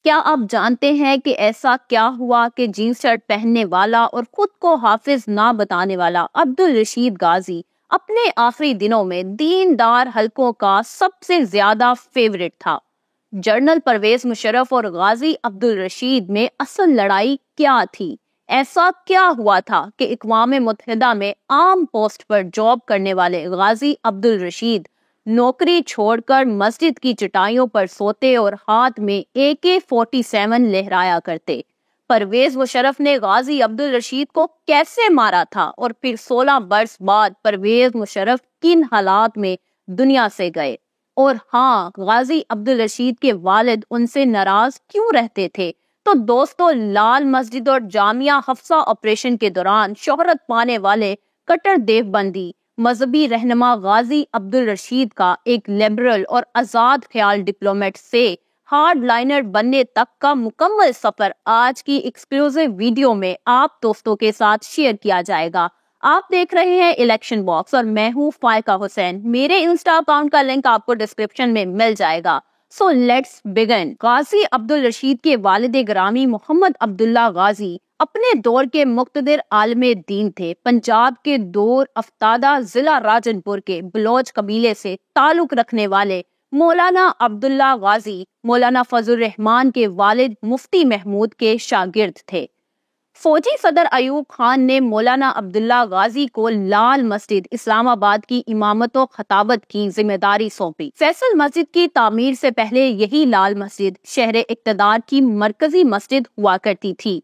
کیا آپ جانتے ہیں کہ ایسا کیا ہوا کہ جینس شرٹ پہننے والا اور خود کو حافظ نہ بتانے والا عبدالرشید غازی اپنے آخری دنوں میں دیندار حلقوں کا سب سے زیادہ فیورٹ تھا؟ جنرل پرویز مشرف اور غازی عبدالرشید میں اصل لڑائی کیا تھی؟ ایسا کیا ہوا تھا کہ اقوام متحدہ میں عام پوسٹ پر جاب کرنے والے غازی عبدالرشید نوکری چھوڑ کر مسجد کی چٹائیوں پر سوتے اور ہاتھ میں AK-47 لہرایا کرتے؟ پرویز مشرف نے غازی عبدالرشید کو کیسے مارا تھا اور پھر 16 برس بعد پرویز مشرف کن حالات میں دنیا سے گئے؟ اور ہاں، غازی عبدالرشید کے والد ان سے ناراض کیوں رہتے تھے؟ تو دوستو، لال مسجد اور جامعہ حفصہ آپریشن کے دوران شہرت پانے والے کٹر دیوبندی مذہبی رہنما غازی عبدالرشید کا ایک لبرل اور آزاد خیال ڈپلومیٹ سے ہارڈ لائنر بننے تک کا مکمل سفر آج کی ایکسکلوزیو ویڈیو میں آپ دوستوں کے ساتھ شیئر کیا جائے گا۔ آپ دیکھ رہے ہیں الیکشن باکس اور میں ہوں فائقہ حسین۔ میرے انسٹا اکاؤنٹ کا لنک آپ کو ڈسکرپشن میں مل جائے گا۔ So let's begin. غازی عبدالرشید کے والد گرامی محمد عبداللہ غازی اپنے دور کے مقتدر عالم دین تھے۔ پنجاب کے دور افتادہ ضلع راجن پور کے بلوچ قبیلے سے تعلق رکھنے والے مولانا عبداللہ غازی مولانا فضل الرحمان کے والد مفتی محمود کے شاگرد تھے۔ فوجی صدر ایوب خان نے مولانا عبداللہ غازی کو لال مسجد اسلام آباد کی امامت و خطابت کی ذمہ داری سونپی۔ فیصل مسجد کی تعمیر سے پہلے یہی لال مسجد شہر اقتدار کی مرکزی مسجد ہوا کرتی تھی۔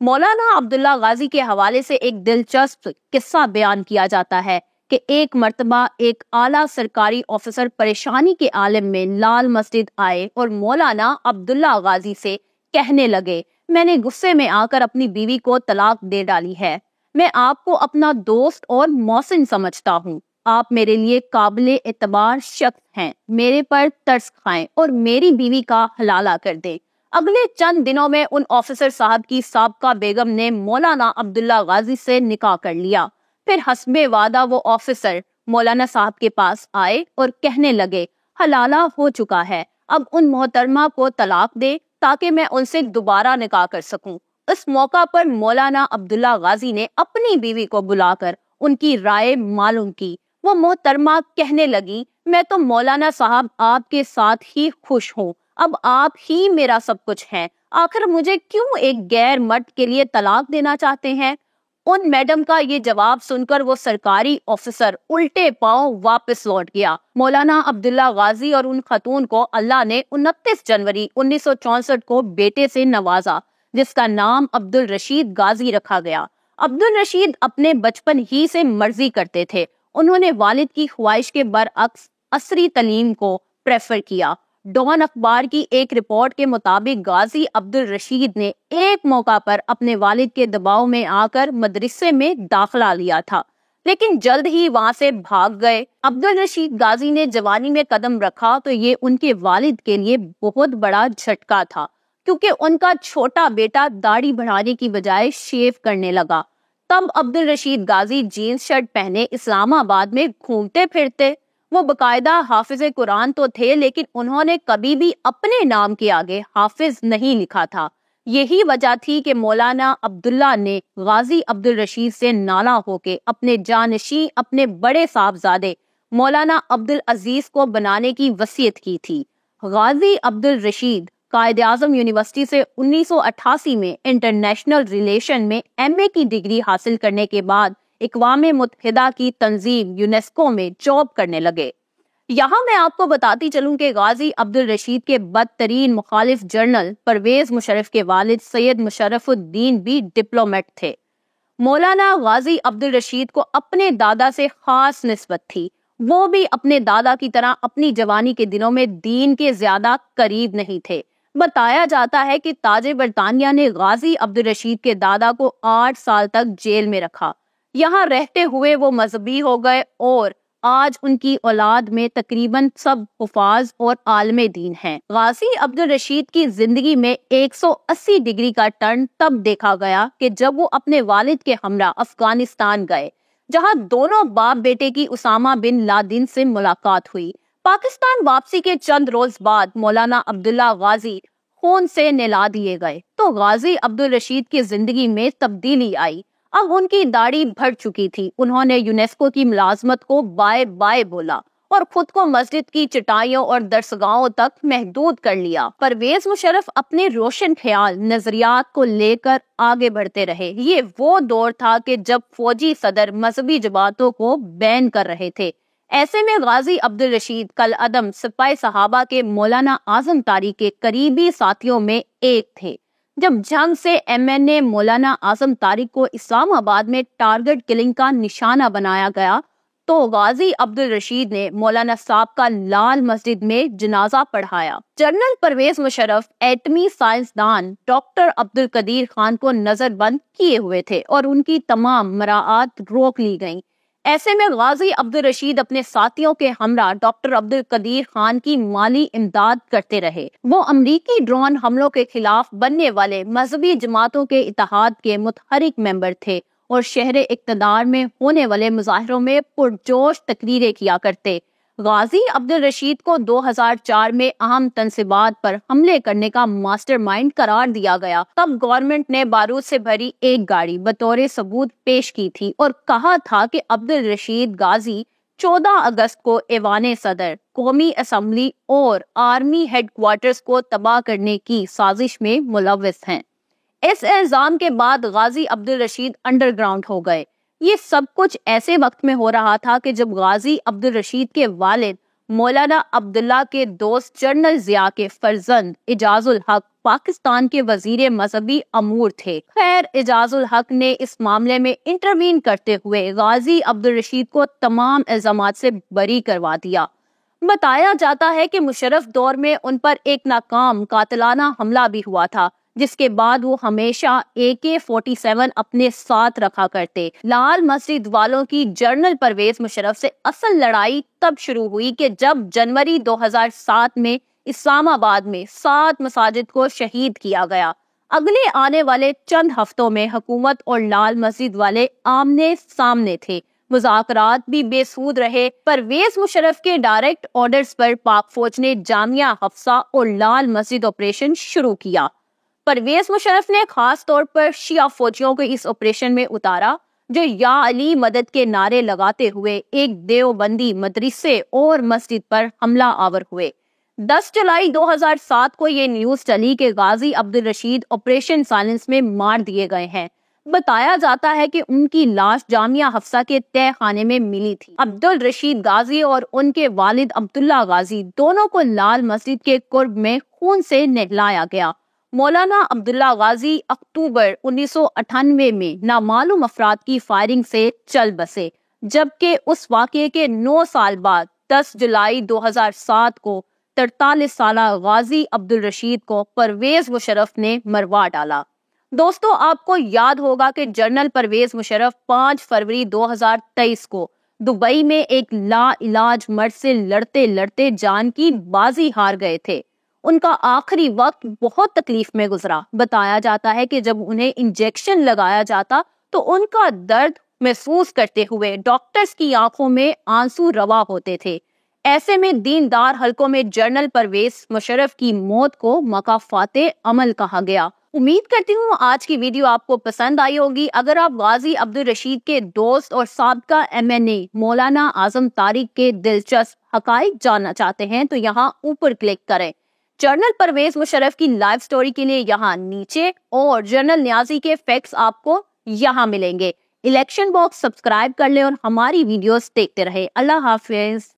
مولانا عبداللہ غازی کے حوالے سے ایک دلچسپ قصہ بیان کیا جاتا ہے کہ ایک مرتبہ ایک اعلیٰ سرکاری آفیسر پریشانی کے عالم میں لال مسجد آئے اور مولانا عبداللہ غازی سے کہنے لگے، میں نے غصے میں آ کر اپنی بیوی کو طلاق دے ڈالی ہے۔ میں آپ کو اپنا دوست اور محسن سمجھتا ہوں۔ آپ میرے لیے قابل اعتبار شخص ہیں۔ میرے پر ترس کھائیں اور میری بیوی کا حلالہ کر دیں۔ اگلے چند دنوں میں ان آفیسر صاحب کی سابقہ بیگم نے مولانا عبداللہ غازی سے نکاح کر لیا۔ پھر حسب وعدہ وہ آفیسر مولانا صاحب کے پاس آئے اور کہنے لگے، حلالہ ہو چکا ہے، اب ان محترمہ کو طلاق دے تاکہ میں ان سے دوبارہ نکاح کر سکوں۔ اس موقع پر مولانا عبداللہ غازی نے اپنی بیوی کو بلا کر ان کی رائے معلوم کی۔ وہ محترمہ کہنے لگی، میں تو مولانا صاحب آپ کے ساتھ ہی خوش ہوں، اب آپ ہی میرا سب کچھ ہیں، آخر مجھے کیوں ایک غیر مرد کے لیے طلاق دینا چاہتے ہیں؟ ان میڈم کا یہ جواب سن کر وہ سرکاری آفیسر الٹے پاؤں واپس لوٹ گیا۔ مولانا عبداللہ غازی اور ان خاتون کو اللہ نے 29 جنوری 1964 کو بیٹے سے نوازا جس کا نام عبدالرشید غازی رکھا گیا۔ عبدالرشید اپنے بچپن ہی سے مرضی کرتے تھے۔ انہوں نے والد کی خواہش کے برعکس عصری تعلیم کو پریفر کیا۔ ڈان اخبار کی ایک رپورٹ کے مطابق غازی عبدالرشید نے ایک موقع پر اپنے والد کے دباؤ میں آ کر مدرسے میں داخلہ لیا تھا، لیکن جلد ہی وہاں سے بھاگ گئے۔ عبدالرشید غازی نے جوانی میں قدم رکھا تو یہ ان کے والد کے لیے بہت بڑا جھٹکا تھا، کیونکہ ان کا چھوٹا بیٹا داڑھی بڑھانے کی بجائے شیو کرنے لگا۔ تب عبدالرشید غازی جینس شرٹ پہنے اسلام آباد میں گھومتے پھرتے۔ وہ باقاعدہ حافظ قرآن تو تھے، لیکن انہوں نے کبھی بھی اپنے نام کے آگے حافظ نہیں لکھا تھا۔ یہی وجہ تھی کہ مولانا عبداللہ نے غازی عبدالرشید سے نالاں ہو کے اپنے جانشین اپنے بڑے صاحبزادے مولانا عبدالعزیز کو بنانے کی وصیت کی تھی۔ غازی عبدالرشید قائد اعظم یونیورسٹی سے 1988 میں انٹرنیشنل ریلیشن میں ایم اے کی ڈگری حاصل کرنے کے بعد اقوام متحدہ کی تنظیم یونیسکو میں جاب کرنے لگے۔ یہاں میں آپ کو بتاتی چلوں کہ غازی عبدالرشید کے بدترین مخالف جنرل پرویز مشرف کے والد سید مشرف الدین بھی ڈپلومیٹ تھے۔ مولانا غازی عبدالرشید کو اپنے دادا سے خاص نسبت تھی۔ وہ بھی اپنے دادا کی طرح اپنی جوانی کے دنوں میں دین کے زیادہ قریب نہیں تھے۔ بتایا جاتا ہے کہ تاج برطانیہ نے غازی عبدالرشید کے دادا کو 8 سال تک جیل میں رکھا۔ یہاں رہتے ہوئے وہ مذہبی ہو گئے اور آج ان کی اولاد میں تقریباً سب حفاظ اور عالم دین ہیں۔ غازی عبدالرشید کی زندگی میں 180 ڈگری کا ٹرن تب دیکھا گیا کہ جب وہ اپنے والد کے ہمراہ افغانستان گئے، جہاں دونوں باپ بیٹے کی اسامہ بن لادن سے ملاقات ہوئی۔ پاکستان واپسی کے چند روز بعد مولانا عبداللہ غازی خون سے نہلا دیے گئے تو غازی عبدالرشید کی زندگی میں تبدیلی آئی۔ اب ان کی داڑھی بڑھ چکی تھی، انہوں نے یونیسکو کی ملازمت کو بائے بائے بولا اور خود کو مسجد کی چٹائیوں اور درسگاہوں تک محدود کر لیا۔ پرویز مشرف اپنے روشن خیال نظریات کو لے کر آگے بڑھتے رہے۔ یہ وہ دور تھا کہ جب فوجی صدر مذہبی جماعتوں کو بین کر رہے تھے۔ ایسے میں غازی عبدالرشید کالعدم سپاہی صحابہ کے مولانا اعظم طاری کے قریبی ساتھیوں میں ایک تھے۔ جب جنگ سے MNA مولانا اعظم طاری کو اسلام آباد میں ٹارگٹ کلنگ کا نشانہ بنایا گیا تو غازی عبدالرشید نے مولانا صاحب کا لال مسجد میں جنازہ پڑھایا۔ جنرل پرویز مشرف ایٹمی سائنسدان ڈاکٹر عبدالقدیر خان کو نظر بند کیے ہوئے تھے اور ان کی تمام مراعات روک لی گئیں۔ ایسے میں غازی عبدالرشید اپنے ساتھیوں کے ہمراہ ڈاکٹر عبدالقدیر خان کی مالی امداد کرتے رہے۔ وہ امریکی ڈرون حملوں کے خلاف بننے والے مذہبی جماعتوں کے اتحاد کے متحرک ممبر تھے اور شہر اقتدار میں ہونے والے مظاہروں میں پرجوش تقریریں کیا کرتے۔ غازی عبدالرشید کو 2004 میں اہم تنصیبات پر حملے کرنے کا ماسٹر مائنڈ قرار دیا گیا۔ تب گورنمنٹ نے بارود سے بھری ایک گاڑی بطور ثبوت پیش کی تھی اور کہا تھا کہ عبدالرشید غازی 14 اگست کو ایوان صدر، قومی اسمبلی اور آرمی ہیڈ کوارٹرز کو تباہ کرنے کی سازش میں ملوث ہیں۔ اس الزام کے بعد غازی عبدالرشید انڈر گراؤنڈ ہو گئے۔ یہ سب کچھ ایسے وقت میں ہو رہا تھا کہ جب غازی عبدالرشید کے والد مولانا عبداللہ کے دوست جنرل ضیاء کے فرزند اعجاز الحق پاکستان کے وزیر مذہبی امور تھے۔ خیر، اعجاز الحق نے اس معاملے میں انٹروین کرتے ہوئے غازی عبدالرشید کو تمام الزامات سے بری کروا دیا۔ بتایا جاتا ہے کہ مشرف دور میں ان پر ایک ناکام قاتلانہ حملہ بھی ہوا تھا، جس کے بعد وہ ہمیشہ AK-47 اپنے ساتھ رکھا کرتے۔ لال مسجد والوں کی جنرل پرویز مشرف سے اصل لڑائی تب شروع ہوئی کہ جب جنوری 2007 میں اسلام آباد میں 7 مساجد کو شہید کیا گیا۔ اگلے آنے والے چند ہفتوں میں حکومت اور لال مسجد والے آمنے سامنے تھے۔ مذاکرات بھی بے سود رہے۔ پرویز مشرف کے ڈائریکٹ آرڈرز پر پاک فوج نے جامعہ حفصہ اور لال مسجد آپریشن شروع کیا۔ پرویز مشرف نے خاص طور پر شیعہ فوجیوں کو اس آپریشن میں اتارا، جو یا علی مدد کے نعرے لگاتے ہوئے ایک دیوبندی مدرسے اور مسجد پر حملہ آور ہوئے۔ 10 جولائی 2007 کو یہ نیوز چلی کہ غازی عبدالرشید آپریشن سائلنس میں مار دیے گئے ہیں۔ بتایا جاتا ہے کہ ان کی لاش جامعہ حفصہ کے تہہ خانے میں ملی تھی۔ عبدالرشید غازی اور ان کے والد عبداللہ غازی دونوں کو لال مسجد کے قرب میں خون سے نہلایا گیا۔ مولانا عبداللہ غازی اکتوبر 1998 میں نامعلوم افراد کی فائرنگ سے چل بسے، جبکہ اس واقعے کے 9 سال بعد 10 جولائی 2007 کو 43 سالہ غازی عبدالرشید کو پرویز مشرف نے مروا ڈالا۔ دوستو، آپ کو یاد ہوگا کہ جنرل پرویز مشرف 5 فروری 2023 کو دبئی میں ایک لا علاج مرض سے لڑتے لڑتے جان کی بازی ہار گئے تھے۔ ان کا آخری وقت بہت تکلیف میں گزرا۔ بتایا جاتا ہے کہ جب انہیں انجیکشن لگایا جاتا تو ان کا درد محسوس کرتے ہوئے ڈاکٹرز کی آنکھوں میں آنسو روا ہوتے تھے۔ ایسے میں دیندار حلقوں میں جنرل پرویز مشرف کی موت کو مکافات عمل کہا گیا۔ امید کرتی ہوں آج کی ویڈیو آپ کو پسند آئی ہوگی۔ اگر آپ غازی عبدالرشید کے دوست اور سابقہ MNA مولانا اعظم طاری کے دلچسپ حقائق جاننا چاہتے ہیں تو یہاں اوپر کلک کریں۔ جنرل پرویز مشرف کی لائف سٹوری کے لیے یہاں نیچے، اور جنرل نیازی کے فیکٹس آپ کو یہاں ملیں گے۔ الیکشن باکس سبسکرائب کر لیں اور ہماری ویڈیوز دیکھتے رہے۔ اللہ حافظ۔